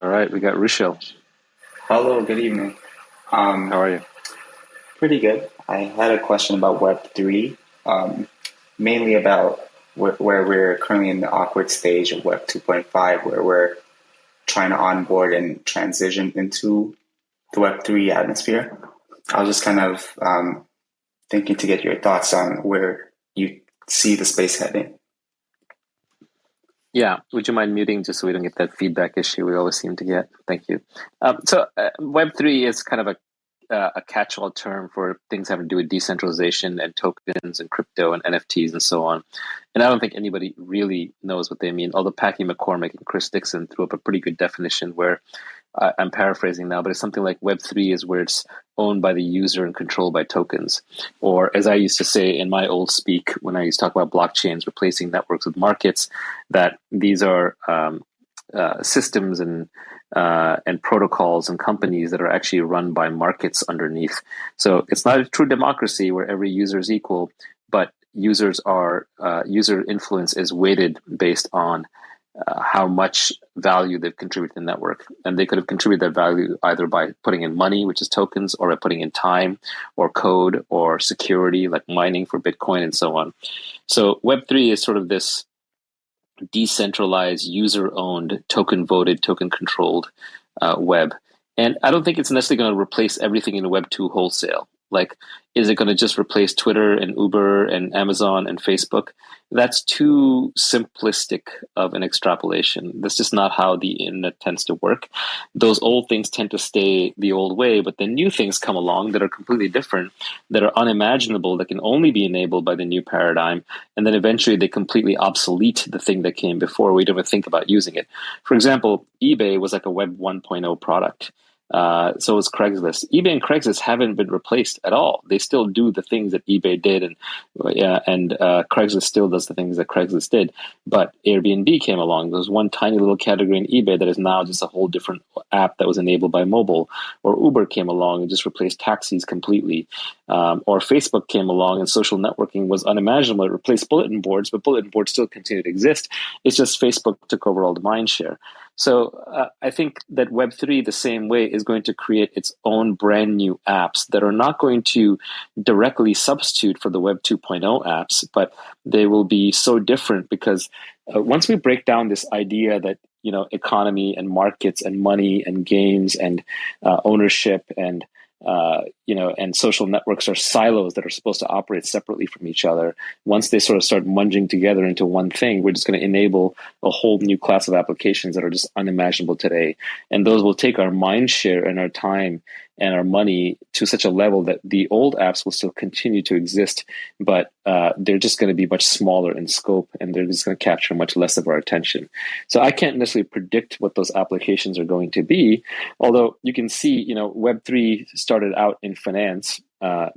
All right, we got Rushil. Hello, good evening. How are you? Pretty good. I had a question about Web3, mainly about where we're currently in the awkward stage of Web 2.5, where we're trying to onboard and transition into the Web3 atmosphere. I was just kind of thinking to get your thoughts on where you see the space heading. Yeah, would you mind muting just so we don't get that feedback issue we always seem to get? Thank you. Web3 is kind of a catch-all term for things having to do with decentralization and tokens and crypto and NFTs and so on. And I don't think anybody really knows what they mean, although Packy McCormick and Chris Dixon threw up a pretty good definition where I'm paraphrasing now, but it's something like Web3 is where it's owned by the user and controlled by tokens. Or as I used to say in my old speak, when I used to talk about blockchains replacing networks with markets, that these are systems and protocols and companies that are actually run by markets underneath. So it's not a true democracy where every user is equal, but user influence is weighted based on how much value they've contributed to the network. And they could have contributed that value either by putting in money, which is tokens, or by putting in time or code or security, like mining for Bitcoin and so on. So Web3 is sort of this decentralized, user-owned, token-voted, token-controlled web. And I don't think it's necessarily going to replace everything in Web 2 wholesale. Like, is it going to just replace Twitter and Uber and Amazon and Facebook? That's too simplistic of an extrapolation. That's just not how the internet tends to work. Those old things tend to stay the old way, but then new things come along that are completely different, that are unimaginable, that can only be enabled by the new paradigm. And then eventually they completely obsolete the thing that came before. We don't even think about using it. For example, eBay was like a Web 1.0 product. So was Craigslist. eBay and Craigslist haven't been replaced at all. They still do the things that eBay did, and Craigslist still does the things that Craigslist did. But Airbnb came along. There was one tiny little category in eBay that is now just a whole different app that was enabled by mobile. Or Uber came along and just replaced taxis completely. Or Facebook came along and social networking was unimaginable. It replaced bulletin boards, but bulletin boards still continue to exist. It's just Facebook took over all the mind share. So I think that Web3, the same way, is going to create its own brand new apps that are not going to directly substitute for the Web 2.0 apps, but they will be so different because once we break down this idea that, you know, economy and markets and money and games and ownership and and social networks are silos that are supposed to operate separately from each other. Once they sort of start munging together into one thing, we're just going to enable a whole new class of applications that are just unimaginable today. And those will take our mind share and our time and our money to such a level that the old apps will still continue to exist, but they're just going to be much smaller in scope, and they're just going to capture much less of our attention. So I can't necessarily predict what those applications are going to be, although you can see, Web3 started out in finance,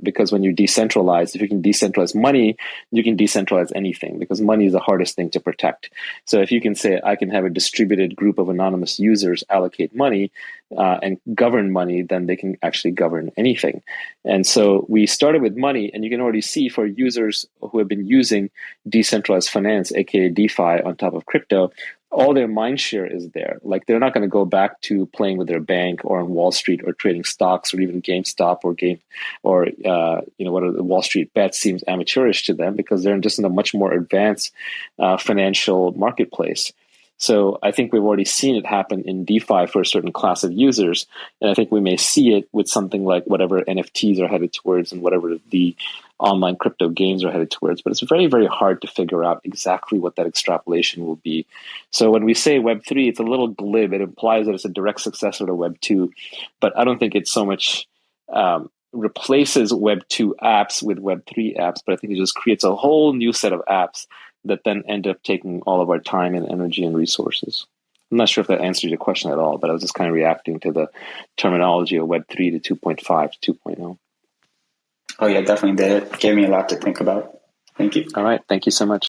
because when you decentralize, if you can decentralize money, you can decentralize anything, because money is the hardest thing to protect. So if you can say, I can have a distributed group of anonymous users allocate money and govern money, then they can actually govern anything. And so we started with money, and you can already see for users who have been using decentralized finance, aka DeFi, on top of crypto, all their mind share is there. Like, they're not going to go back to playing with their bank or on Wall Street or trading stocks or even GameStop or what are the Wall Street bets seems amateurish to them, because they're just in a much more advanced financial marketplace. So I think we've already seen it happen in DeFi for a certain class of users. And I think we may see it with something like whatever NFTs are headed towards and whatever the online crypto games are headed towards. But it's very, very hard to figure out exactly what that extrapolation will be. So when we say Web3, it's a little glib. It implies that it's a direct successor to Web 2. But I don't think it so much replaces Web 2 apps with Web 3 apps, but I think it just creates a whole new set of apps that then end up taking all of our time and energy and resources. I'm not sure if that answers your question at all, but I was just kind of reacting to the terminology of Web 3 to 2.5 to 2.0. Oh yeah, definitely did. It gave me a lot to think about. Thank you. All right. Thank you so much.